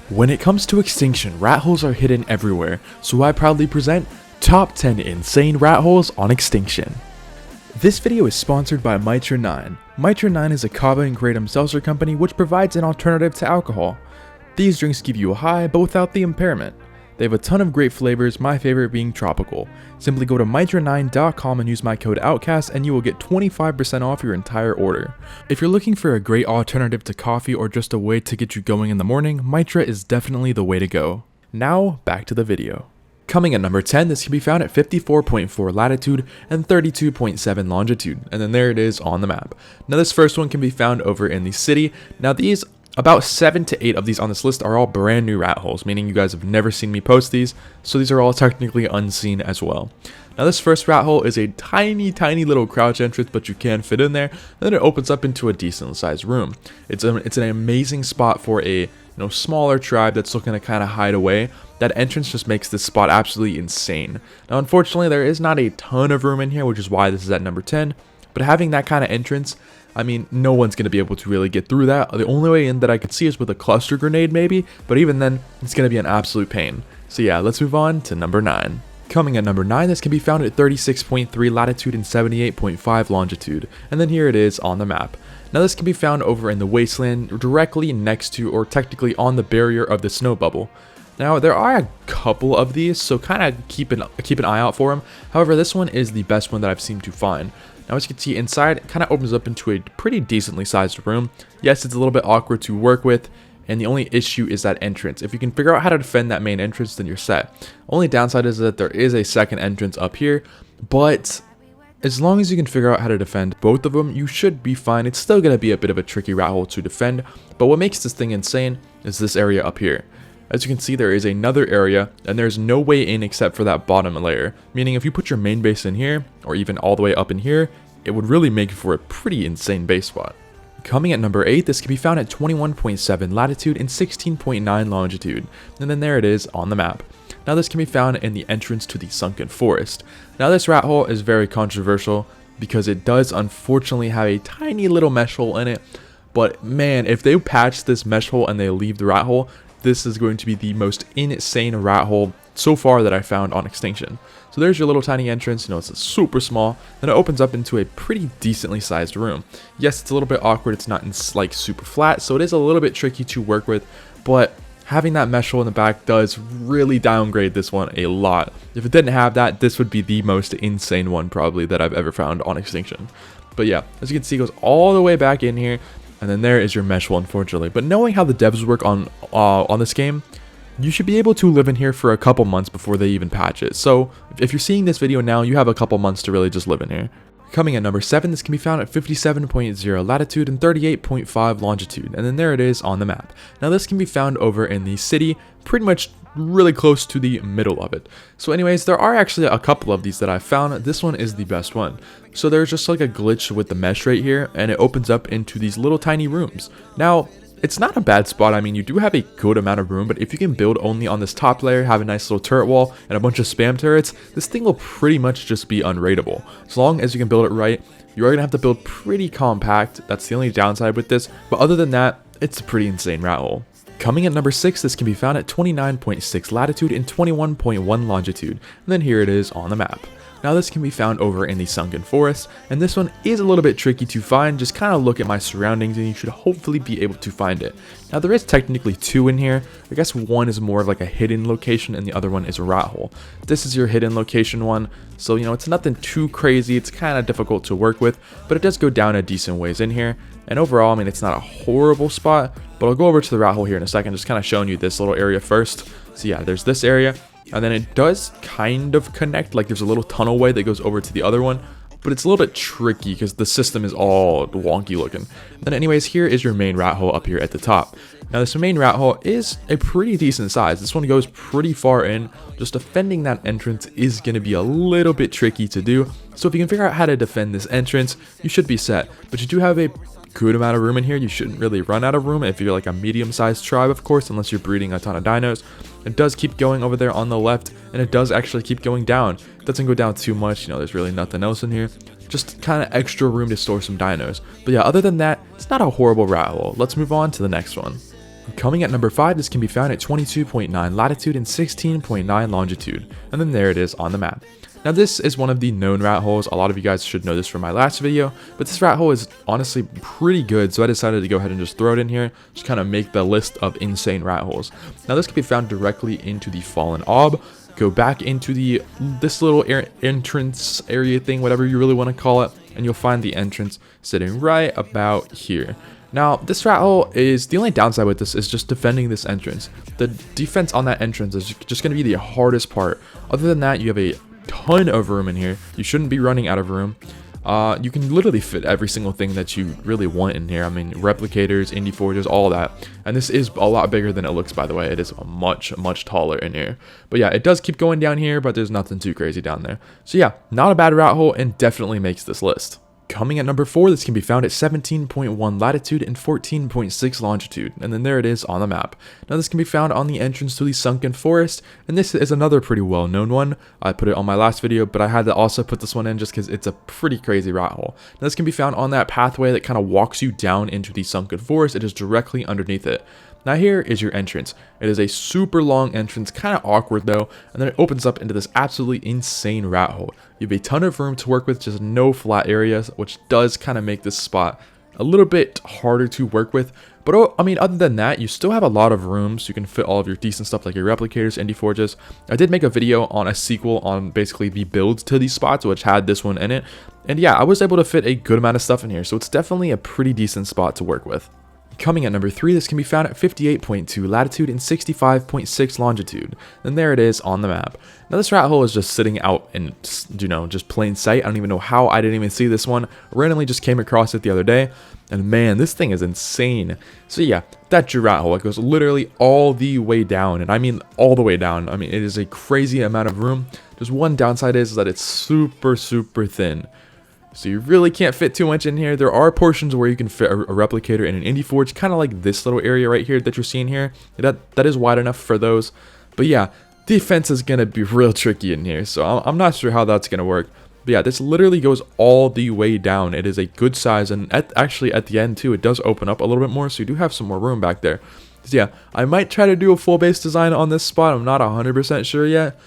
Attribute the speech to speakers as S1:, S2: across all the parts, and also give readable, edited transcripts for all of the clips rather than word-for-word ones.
S1: When it comes to extinction, rat holes are hidden everywhere, so I proudly present Top 10 Insane Rat Holes on Extinction. This video is sponsored by Mitra9. Mitra9 is a kava and kratom seltzer company which provides an alternative to alcohol. These drinks give you a high, but without the impairment. They have a ton of great flavors, my favorite being tropical. Simply go to mitra9.com and use my code Outcasts and you will get 25% off your entire order. If you're looking for a great alternative to coffee or just a way to get you going in the morning, Mitra is definitely the way to go. Now, back to the video. Coming at number 10, this can be found at 54.4 latitude and 32.7 longitude, and then there it is on the map. Now this first one can be found over in the city. Now these, about 7 to 8 of these on this list are all brand new rat holes, meaning you guys have never seen me post these, so these are all technically unseen as well. Now this first rat hole is a tiny little crouch entrance, but you can fit in there. Then it opens up into a decent sized room. It's an amazing spot for a smaller tribe that's looking to kind of hide away. That entrance just makes this spot absolutely insane. Now unfortunately there is not a ton of room in here, which is why this is at number 10, but having that kind of entrance, I mean, no one's going to be able to really get through that. The only way in that I could see is with a cluster grenade maybe, but even then, it's going to be an absolute pain. So yeah, let's move on to number 9. Coming at number 9, this can be found at 36.3 latitude and 78.5 longitude, and then here it is on the map. Now this can be found over in the wasteland, directly next to, or technically on the barrier of the snow bubble. Now there are a couple of these, so kind of keep an eye out for them. However, this one is the best one that I've seemed to find. Now as you can see inside, it kind of opens up into a pretty decently sized room. Yes, it's a little bit awkward to work with, and the only issue is that entrance. If you can figure out how to defend that main entrance, then you're set. Only downside is that there is a second entrance up here, but as long as you can figure out how to defend both of them, you should be fine. It's still going to be a bit of a tricky rat hole to defend, but what makes this thing insane is this area up here. As you can see, there is another area, and there's no way in except for that bottom layer, meaning if you put your main base in here, or even all the way up in here, it would really make for a pretty insane base spot. Coming at number 8, this can be found at 21.7 latitude and 16.9 longitude, and then there it is on the map. Now this can be found in the entrance to the sunken forest. Now this rat hole is very controversial because it does unfortunately have a tiny little mesh hole in it, but man, if they patch this mesh hole and they leave the rat hole, this is going to be the most insane rat hole so far that I found on Extinction. So there's your little tiny entrance, it's super small, then it opens up into a pretty decently sized room. Yes, it's a little bit awkward, it's not like super flat, so it is a little bit tricky to work with, but having that mesh hole in the back does really downgrade this one a lot. If it didn't have that, this would be the most insane one probably that I've ever found on Extinction. But yeah, as you can see, it goes all the way back in here, and then there is your mesh hole, unfortunately. But knowing how the devs work on this game, you should be able to live in here for a couple months before they even patch it. So if you're seeing this video now, you have a couple months to really just live in here. Coming at number 7, this can be found at 57.0 latitude and 38.5 longitude, and then there it is on the map. Now this can be found over in the city, pretty much really close to the middle of it. So anyways, there are actually a couple of these that I found. This one is the best one. So there's just like a glitch with the mesh right here, and it opens up into these little tiny rooms. Now, it's not a bad spot. I mean, you do have a good amount of room, but if you can build only on this top layer, have a nice little turret wall, and a bunch of spam turrets, this thing will pretty much just be unraidable. As long as you can build it right, you are going to have to build pretty compact. That's the only downside with this, but other than that, it's a pretty insane rat hole. Coming at number 6, this can be found at 29.6 latitude and 21.1 longitude, and then here it is on the map. Now this can be found over in the sunken forest, and this one is a little bit tricky to find. Just kind of look at my surroundings and you should hopefully be able to find it. Now there is technically 2 in here. I guess one is more of like a hidden location and the other one is a rat hole. This is your hidden location one, so it's nothing too crazy. It's kind of difficult to work with, but it does go down a decent ways in here. And overall, I mean, it's not a horrible spot, but I'll go over to the rat hole here in a second, just kind of showing you this little area first. So yeah, there's this area. And then it does kind of connect, like there's a little tunnel way that goes over to the other one, but it's a little bit tricky because the system is all wonky looking. And then anyways, here is your main rat hole up here at the top. Now this main rat hole is a pretty decent size. This one goes pretty far in. Just defending that entrance is going to be a little bit tricky to do. So if you can figure out how to defend this entrance, you should be set. But you do have a good amount of room in here. You shouldn't really run out of room if you're like a medium-sized tribe, of course, unless you're breeding a ton of dinos. It does keep going over there on the left, and it does actually keep going down. It doesn't go down too much, there's really nothing else in here. Just kind of extra room to store some dinos. But yeah, other than that, it's not a horrible rat hole. Let's move on to the next one. Coming at number 5, this can be found at 22.9 latitude and 16.9 longitude, and then there it is on the map. Now this is one of the known rat holes. A lot of you guys should know this from my last video, but this rat hole is honestly pretty good, so I decided to go ahead and just throw it in here, just kind of make the list of insane rat holes. Now this can be found directly into the fallen ob. Go back into this little entrance area thing, whatever you really want to call it, and you'll find the entrance sitting right about here. Now, this rat hole is, the only downside with this is just defending this entrance. The defense on that entrance is just going to be the hardest part. Other than that, you have a ton of room in here. You shouldn't be running out of room. You can literally fit every single thing that you really want in here. I mean, replicators, indie forges, all that. And this is a lot bigger than it looks, by the way. It is much taller in here. But yeah, it does keep going down here, but there's nothing too crazy down there. So yeah, not a bad rat hole and definitely makes this list. Coming at number 4, this can be found at 17.1 latitude and 14.6 longitude, and then there it is on the map. Now this can be found on the entrance to the sunken forest, and this is another pretty well known one. I put it on my last video, but I had to also put this one in just because it's a pretty crazy rat hole. Now this can be found on that pathway that kind of walks you down into the sunken forest. It is directly underneath it. Now here is your entrance. It is a super long entrance, kind of awkward though, and then it opens up into this absolutely insane rat hole. You have a ton of room to work with, just no flat areas, which does kind of make this spot a little bit harder to work with. But I mean, other than that, you still have a lot of room, so you can fit all of your decent stuff like your replicators, indie forges. I did make a video on a sequel on basically the builds to these spots, which had this one in it. And yeah, I was able to fit a good amount of stuff in here, so it's definitely a pretty decent spot to work with. Coming at number 3, this can be found at 58.2 latitude and 65.6 longitude. And there it is on the map. Now this rat hole is just sitting out in, just plain sight. I don't even know how I didn't even see this one. I randomly just came across it the other day. And man, this thing is insane. So yeah, that's your rat hole. It goes literally all the way down. And I mean all the way down. I mean, it is a crazy amount of room. Just one downside is that it's super thin. So you really can't fit too much in here. There are portions where you can fit a replicator and an indie forge, kind of like this little area right here that you're seeing here. That is wide enough for those. But yeah, defense is going to be real tricky in here. So I'm not sure how that's going to work. But yeah, this literally goes all the way down. It is a good size. And actually at the end too, it does open up a little bit more. So you do have some more room back there. So yeah, I might try to do a full base design on this spot. I'm not 100% sure yet.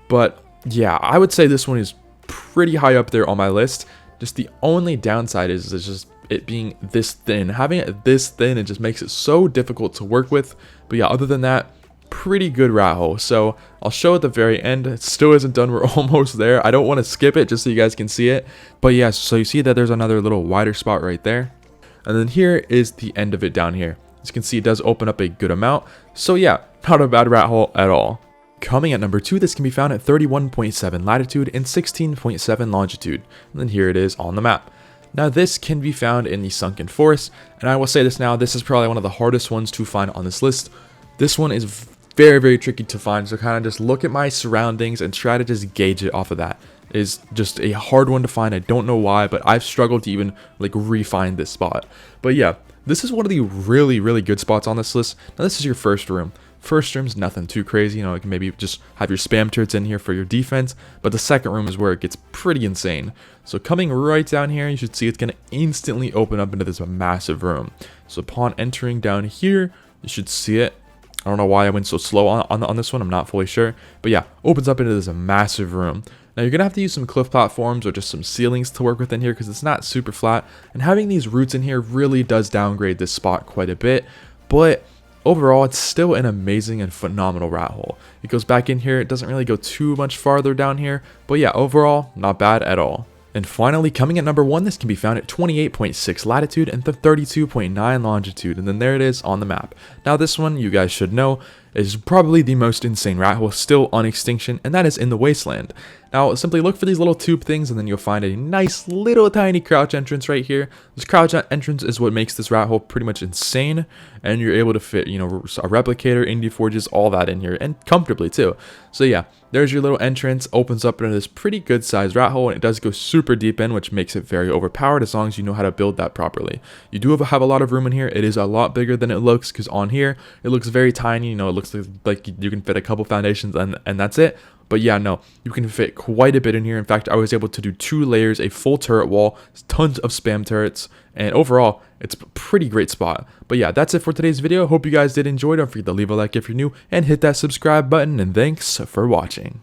S1: But yeah, I would say this one is pretty high up there on my list. Just the only downside is just it being this thin. Having it this thin, it just makes it so difficult to work with. But yeah, other than that, pretty good rat hole. So I'll show at the very end. It still isn't done. We're almost there. I don't want to skip it just so you guys can see it. But yeah, so you see that there's another little wider spot right there. And then here is the end of it down here. As you can see, it does open up a good amount. So yeah, not a bad rat hole at all. Coming at number 2, this can be found at 31.7 latitude and 16.7 longitude, and then here it is on the map. Now this can be found in the sunken forest, and I will say this now, this is probably one of the hardest ones to find on this list. This one is very tricky to find, so kind of just look at my surroundings and try to just gauge it off of that. It is just a hard one to find. I don't know why, but I've struggled to even like re-find this spot. But yeah, this is one of the really good spots on this list. Now this is your first room. First room's nothing too crazy, you can maybe just have your spam turrets in here for your defense, but the second room is where it gets pretty insane. So coming right down here, you should see it's going to instantly open up into this massive room. So upon entering down here, you should see it. I don't know why I went so slow on this one, I'm not fully sure, but yeah, opens up into this massive room. Now you're going to have to use some cliff platforms or just some ceilings to work with in here because it's not super flat, and having these roots in here really does downgrade this spot quite a bit, but overall, it's still an amazing and phenomenal rat hole. It goes back in here. It doesn't really go too much farther down here. But yeah, overall, not bad at all. And finally, coming at number 1, this can be found at 28.6 latitude and 32.9 longitude. And then there it is on the map. Now this one, you guys should know, is probably the most insane rat hole still on Extinction, and that is in the Wasteland. Now, simply look for these little tube things, and then you'll find a nice little tiny crouch entrance right here. This crouch entrance is what makes this rat hole pretty much insane, and you're able to fit, a replicator, indie forges, all that in here, and comfortably too. So yeah, there's your little entrance, opens up into this pretty good sized rat hole, and it does go super deep in, which makes it very overpowered as long as you know how to build that properly. You do have a lot of room in here. It is a lot bigger than it looks, because on here, it looks very tiny, it looks like you can fit a couple foundations and that's it. But yeah, no, you can fit quite a bit in here. In fact, I was able to do 2 layers, a full turret wall, tons of spam turrets, and overall, it's a pretty great spot. But yeah, that's it for today's video. Hope you guys did enjoy. Don't forget to leave a like if you're new, and hit that subscribe button, and thanks for watching.